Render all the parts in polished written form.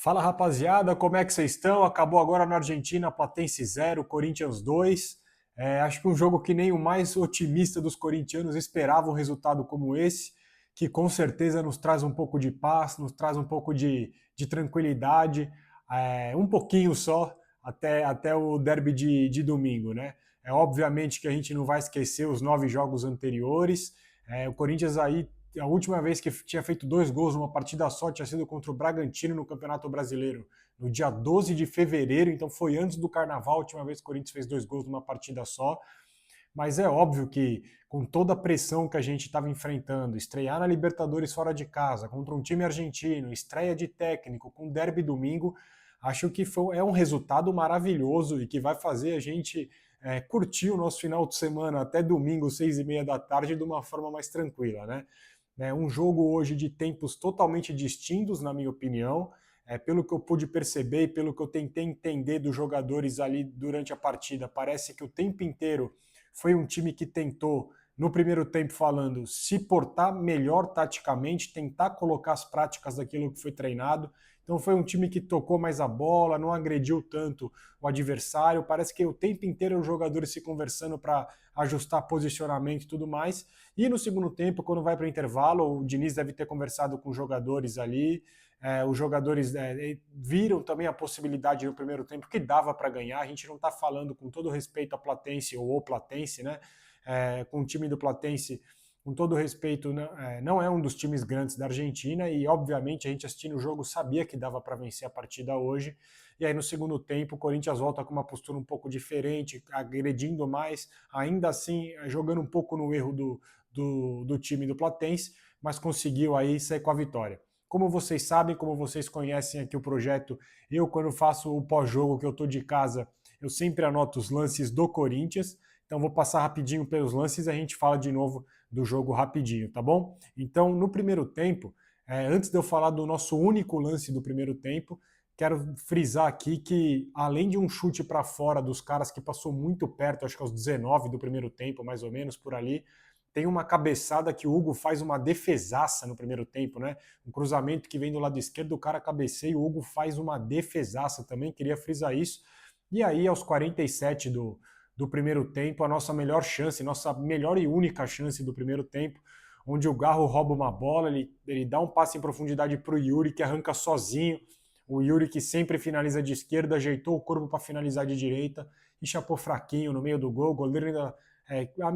Fala rapaziada, como é que vocês estão? Acabou agora na Argentina, Platense 0, Corinthians 2. Acho que um jogo que nem o mais otimista dos corintianos esperava um resultado como esse, que com certeza nos traz um pouco de paz, nos traz um pouco de tranquilidade, um pouquinho só, até o derby de domingo, né? Obviamente que a gente não vai esquecer os 9 jogos anteriores. O Corinthians aí a última vez que tinha feito 2 gols numa partida só tinha sido contra o Bragantino no Campeonato Brasileiro, no dia 12 de fevereiro, então foi antes do Carnaval a última vez que o Corinthians fez 2 gols numa partida só. Mas é óbvio que, com toda a pressão que a gente estava enfrentando, estrear na Libertadores fora de casa, contra um time argentino, estreia de técnico, com derby domingo, acho que é um resultado maravilhoso e que vai fazer a gente curtir o nosso final de semana até domingo, 6h30 da tarde, de uma forma mais tranquila, né? Um jogo hoje de tempos totalmente distintos, na minha opinião. Pelo que eu pude perceber e pelo que eu tentei entender dos jogadores ali durante a partida, parece que o tempo inteiro foi um time que tentou, no primeiro tempo falando, se portar melhor taticamente, tentar colocar as práticas daquilo que foi treinado. Então foi um time que tocou mais a bola, não agrediu tanto o adversário. Parece que o tempo inteiro os jogadores se conversando para ajustar posicionamento e tudo mais. E no segundo tempo, quando vai para o intervalo, o Diniz deve ter conversado com os jogadores ali. Os jogadores viram também a possibilidade no primeiro tempo que dava para ganhar. A gente não está falando, com todo respeito a Platense ou o Platense, né? Com o time do Platense, com todo respeito, não é um dos times grandes da Argentina e, obviamente, a gente assistindo o jogo sabia que dava para vencer a partida hoje. E aí, no segundo tempo, o Corinthians volta com uma postura um pouco diferente, agredindo mais, ainda assim, jogando um pouco no erro do time do Platense, mas conseguiu aí sair com a vitória. Como vocês sabem, como vocês conhecem aqui o projeto, eu, quando faço o pós-jogo que eu estou de casa, eu sempre anoto os lances do Corinthians. Então, vou passar rapidinho pelos lances e a gente fala de novo do jogo rapidinho, tá bom? Então, no primeiro tempo, antes de eu falar do nosso único lance do primeiro tempo, quero frisar aqui que, além de um chute para fora dos caras que passou muito perto, acho que aos 19 do primeiro tempo, mais ou menos por ali, tem uma cabeçada que o Hugo faz uma defesaça no primeiro tempo, né? Um cruzamento que vem do lado esquerdo, o cara cabeceia e o Hugo faz uma defesaça também, queria frisar isso. E aí, aos 47 do primeiro tempo, a nossa melhor chance, nossa melhor e única chance do primeiro tempo, onde o Garro rouba uma bola, ele dá um passe em profundidade para o Yuri, que arranca sozinho. O Yuri, que sempre finaliza de esquerda, ajeitou o corpo para finalizar de direita e chapou fraquinho no meio do gol. O goleiro ainda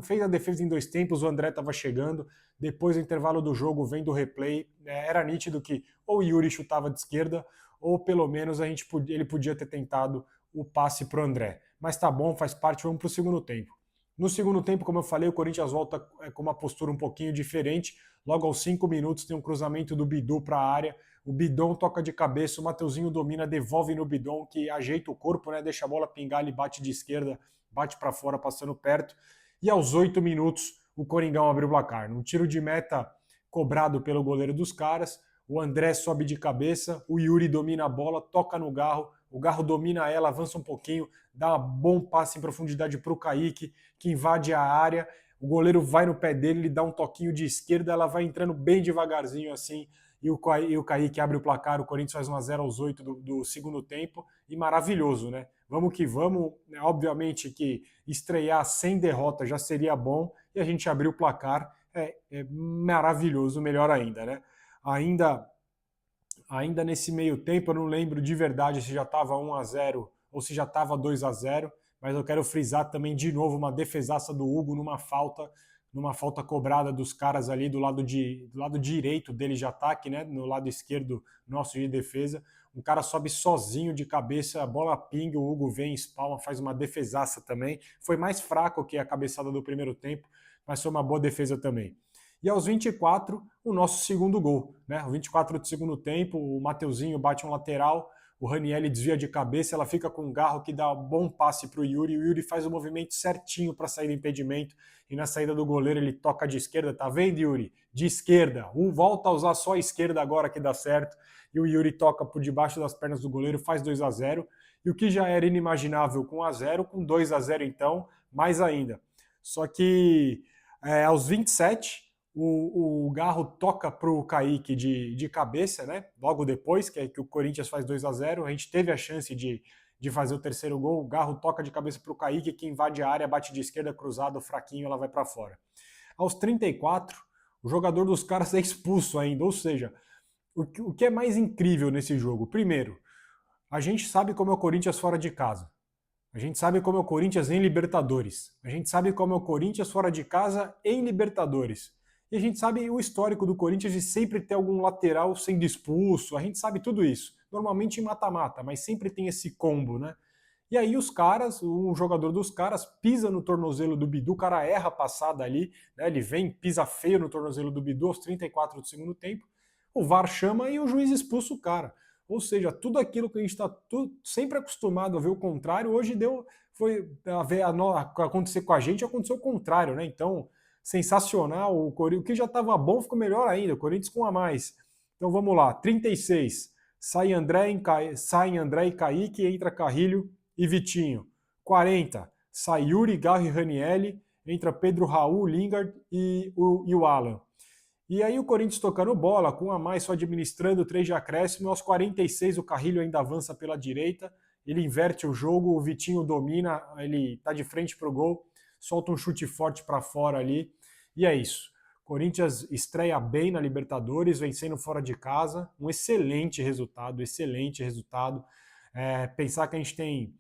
fez a defesa em 2 tempos, o André estava chegando. Depois do intervalo do jogo, vendo o replay, era nítido que ou o Yuri chutava de esquerda, ou pelo menos ele podia ter tentado o passe para o André. Mas tá bom, faz parte, vamos para o segundo tempo. No segundo tempo, como eu falei, o Corinthians volta com uma postura um pouquinho diferente. Logo aos 5 minutos tem um cruzamento do Bidu para a área. O Bidon toca de cabeça, o Mateuzinho domina, devolve no Bidon, que ajeita o corpo, né, deixa a bola pingar, ele bate de esquerda, bate para fora, passando perto. E aos 8 minutos, o Coringão abre o placar. Num tiro de meta cobrado pelo goleiro dos caras, o André sobe de cabeça, o Yuri domina a bola, toca no Garro, o Garro domina ela, avança um pouquinho, dá um bom passe em profundidade para o Kaique, que invade a área, o goleiro vai no pé dele, ele dá um toquinho de esquerda, ela vai entrando bem devagarzinho assim, e o Kaique abre o placar, o Corinthians faz 1-0 aos 8 do segundo tempo, e maravilhoso, né? Vamos que vamos, obviamente que estrear sem derrota já seria bom, e a gente abrir o placar é maravilhoso, melhor ainda, né? Ainda nesse meio tempo, eu não lembro de verdade se já estava 1-0 ou se já estava 2-0, mas eu quero frisar também de novo uma defesaça do Hugo numa falta cobrada dos caras ali do lado direito dele de ataque, né? No lado esquerdo nosso de defesa. Um cara sobe sozinho de cabeça, a bola pinga, o Hugo vem, espalma, faz uma defesaça também. Foi mais fraco que a cabeçada do primeiro tempo, mas foi uma boa defesa também. E aos 24, o nosso segundo gol. Né? 24 do segundo tempo, o Mateuzinho bate um lateral, o Ranielli desvia de cabeça, ela fica com um Garro que dá um bom passe para o Yuri faz o movimento certinho para sair do impedimento, e na saída do goleiro ele toca de esquerda, tá vendo, Yuri? De esquerda, volta a usar só a esquerda agora que dá certo, e o Yuri toca por debaixo das pernas do goleiro, faz 2-0, e o que já era inimaginável com 1-0, com 2-0 então, mais ainda. Só que aos 27, o Garro toca para o Kaique de cabeça, né? Logo depois, que é que o Corinthians faz 2-0, a gente teve a chance de fazer o terceiro gol, o Garro toca de cabeça para o Kaique, que invade a área, bate de esquerda, cruzado, fraquinho, ela vai para fora. Aos 34, o jogador dos caras é expulso ainda, ou seja, o que é mais incrível nesse jogo? Primeiro, a gente sabe como é o Corinthians fora de casa. A gente sabe como é o Corinthians em Libertadores. A gente sabe como é o Corinthians fora de casa em Libertadores. E a gente sabe o histórico do Corinthians de sempre ter algum lateral sendo expulso. A gente sabe tudo isso. Normalmente em mata-mata, mas sempre tem esse combo, né? E aí os caras, um jogador dos caras pisa no tornozelo do Bidu, o cara erra a passada ali, né? Ele vem, pisa feio no tornozelo do Bidu aos 34 do segundo tempo. O VAR chama e o juiz expulsa o cara. Ou seja, tudo aquilo que a gente está sempre acostumado a ver o contrário, hoje foi acontecer com a gente, aconteceu o contrário, né? Então, sensacional, o que já estava bom ficou melhor ainda, o Corinthians com um a mais. Então vamos lá, 36, sai André e Kaique, entra Carrilho e Vitinho. 40, sai Yuri, Garro e Ranielli, entra Pedro, Raul, Lingard e o Alan. E aí o Corinthians tocando bola, com um a mais, só administrando 3 de acréscimo. Aos 46 o Carrilho ainda avança pela direita, ele inverte o jogo, o Vitinho domina, ele tá de frente pro gol, solta um chute forte para fora ali. E é isso. Corinthians estreia bem na Libertadores, vencendo fora de casa. Um excelente resultado, excelente resultado. Pensar que a gente tem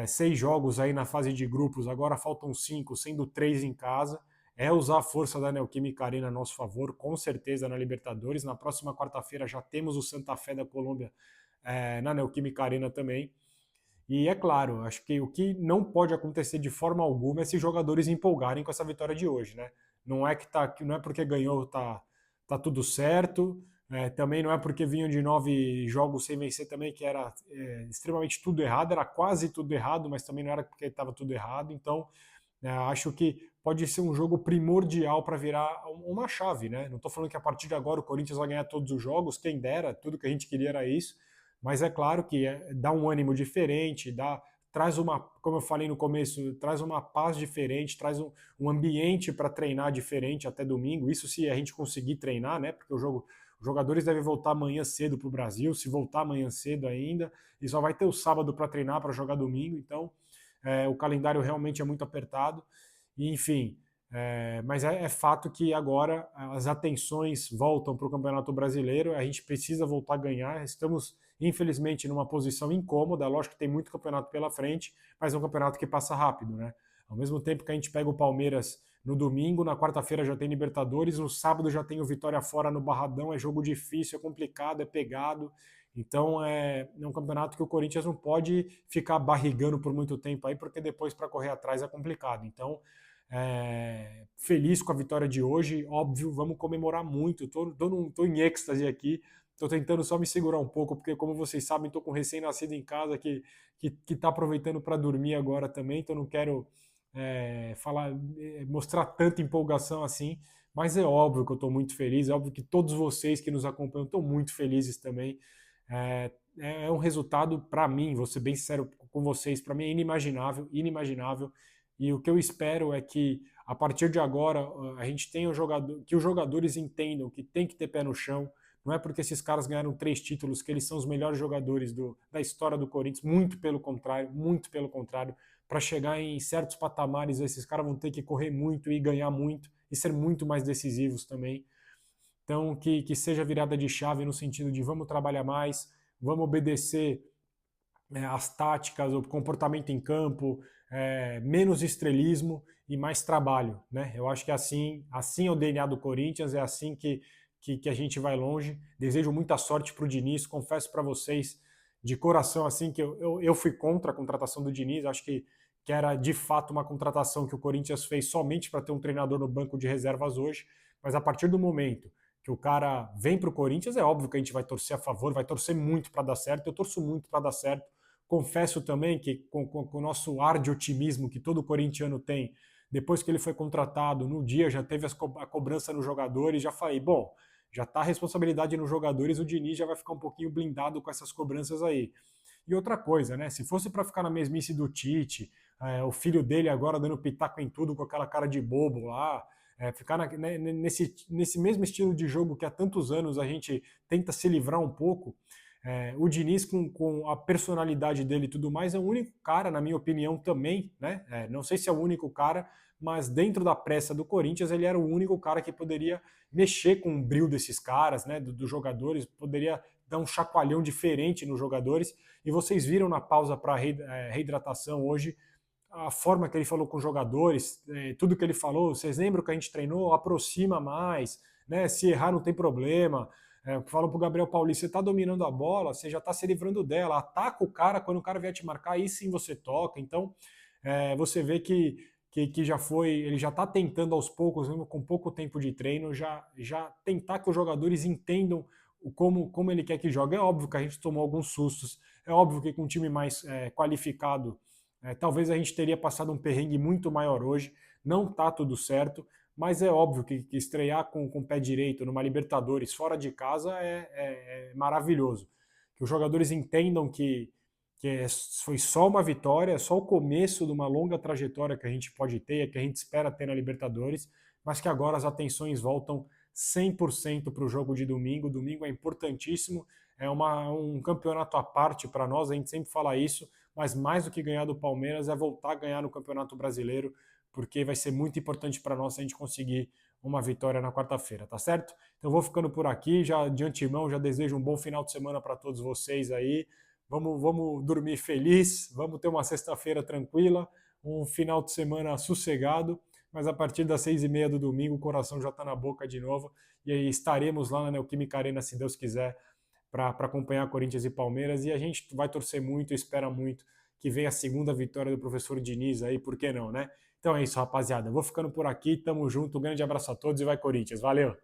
6 jogos aí na fase de grupos, agora faltam 5, sendo 3 em casa. É usar a força da Neoquímica Arena a nosso favor, com certeza na Libertadores. Na próxima quarta-feira já temos o Santa Fé da Colômbia na Neoquímica Arena também. E é claro, acho que o que não pode acontecer de forma alguma é se jogadores empolgarem com essa vitória de hoje, né? Não é não é porque ganhou tá tudo certo. Também não é porque vinham de 9 jogos sem vencer também que era extremamente tudo errado, era quase tudo errado, mas também não era porque estava tudo errado. Então acho que pode ser um jogo primordial para virar uma chave, né? Não estou falando que a partir de agora o Corinthians vai ganhar todos os jogos, quem dera, tudo que a gente queria era isso, mas é claro que dá um ânimo diferente, traz como eu falei no começo, traz uma paz diferente, traz um ambiente para treinar diferente até domingo, isso se a gente conseguir treinar, né? Porque os jogadores devem voltar amanhã cedo para o Brasil, se voltar amanhã cedo ainda, e só vai ter o sábado para treinar, para jogar domingo, então o calendário realmente é muito apertado, e, enfim, mas é fato que agora as atenções voltam para o Campeonato Brasileiro, a gente precisa voltar a ganhar, estamos infelizmente numa posição incômoda, lógico que tem muito campeonato pela frente, mas é um campeonato que passa rápido, né? Ao mesmo tempo que a gente pega o Palmeiras no domingo, na quarta-feira já tem Libertadores, no sábado já tem o Vitória fora no Barradão, é jogo difícil, é complicado, é pegado, então é um campeonato que o Corinthians não pode ficar barrigando por muito tempo aí, porque depois para correr atrás é complicado. Então, feliz com a vitória de hoje, óbvio, vamos comemorar muito. Tô em êxtase aqui, tô tentando só me segurar um pouco, porque como vocês sabem, tô com um recém-nascido em casa que tá aproveitando para dormir agora também, então não quero mostrar tanta empolgação assim, mas é óbvio que eu estou muito feliz, é óbvio que todos vocês que nos acompanham estão muito felizes também. É um resultado, para mim, vou ser bem sincero com vocês, para mim é inimaginável, inimaginável. E o que eu espero é que, a partir de agora, a gente tenha que os jogadores entendam que tem que ter pé no chão. Não é porque esses caras ganharam 3 títulos que eles são os melhores jogadores da história do Corinthians, muito pelo contrário, muito pelo contrário. Para chegar em certos patamares, esses caras vão ter que correr muito e ganhar muito e ser muito mais decisivos também. Então, que seja virada de chave no sentido de vamos trabalhar mais, vamos obedecer as táticas, o comportamento em campo, menos estrelismo e mais trabalho, né? Eu acho que assim é o DNA do Corinthians, é assim que a gente vai longe. Desejo muita sorte para o Diniz, confesso para vocês de coração assim que eu fui contra a contratação do Diniz, acho que era de fato uma contratação que o Corinthians fez somente para ter um treinador no banco de reservas hoje, mas a partir do momento que o cara vem para o Corinthians, é óbvio que a gente vai torcer a favor, vai torcer muito para dar certo, eu torço muito para dar certo. Confesso também que com o nosso ar de otimismo que todo corintiano tem, depois que ele foi contratado, no dia já teve a cobrança nos jogadores, já falei, bom, já está a responsabilidade nos jogadores, o Diniz já vai ficar um pouquinho blindado com essas cobranças aí. E outra coisa, né? Se fosse para ficar na mesmice do Tite, o filho dele agora dando pitaco em tudo com aquela cara de bobo lá, ficar nesse mesmo estilo de jogo que há tantos anos a gente tenta se livrar um pouco. O Diniz, com a personalidade dele e tudo mais, é o único cara, na minha opinião, também, né? Não sei se é o único cara, mas dentro da pressa do Corinthians, ele era o único cara que poderia mexer com o brilho desses caras, né? Dos jogadores, poderia dar um chacoalhão diferente nos jogadores. E vocês viram na pausa para reidratação hoje a forma que ele falou com os jogadores, tudo que ele falou. Vocês lembram que a gente treinou? Aproxima mais, né? Se errar não tem problema. Falam pro Gabriel Paulista, você está dominando a bola, você já está se livrando dela, ataca o cara, quando o cara vier te marcar, aí sim você toca. Então, você vê que já foi, ele já está tentando aos poucos, mesmo com pouco tempo de treino, já tentar que os jogadores entendam como ele quer que jogue. É óbvio que a gente tomou alguns sustos, é óbvio que com um time mais qualificado, talvez a gente teria passado um perrengue muito maior hoje, não está tudo certo, mas é óbvio que estrear com o pé direito numa Libertadores fora de casa é maravilhoso. Que os jogadores entendam que foi só uma vitória, só o começo de uma longa trajetória que a gente pode ter, que a gente espera ter na Libertadores, mas que agora as atenções voltam 100% para o jogo de domingo. Domingo é importantíssimo, é um campeonato à parte para nós, a gente sempre fala isso, mas mais do que ganhar do Palmeiras é voltar a ganhar no Campeonato Brasileiro, porque vai ser muito importante para nós se a gente conseguir uma vitória na quarta-feira, tá certo? Então vou ficando por aqui, já de antemão, já desejo um bom final de semana para todos vocês aí. Vamos dormir feliz, vamos ter uma sexta-feira tranquila, um final de semana sossegado, mas a partir das 6h30 do domingo o coração já está na boca de novo e aí estaremos lá na Neoquímica Arena, se Deus quiser, para acompanhar Corinthians e Palmeiras, e a gente vai torcer muito, espera muito que venha a segunda vitória do professor Diniz aí, por que não, né? Então é isso, rapaziada. Eu vou ficando por aqui, tamo junto, um grande abraço a todos e vai Corinthians, valeu!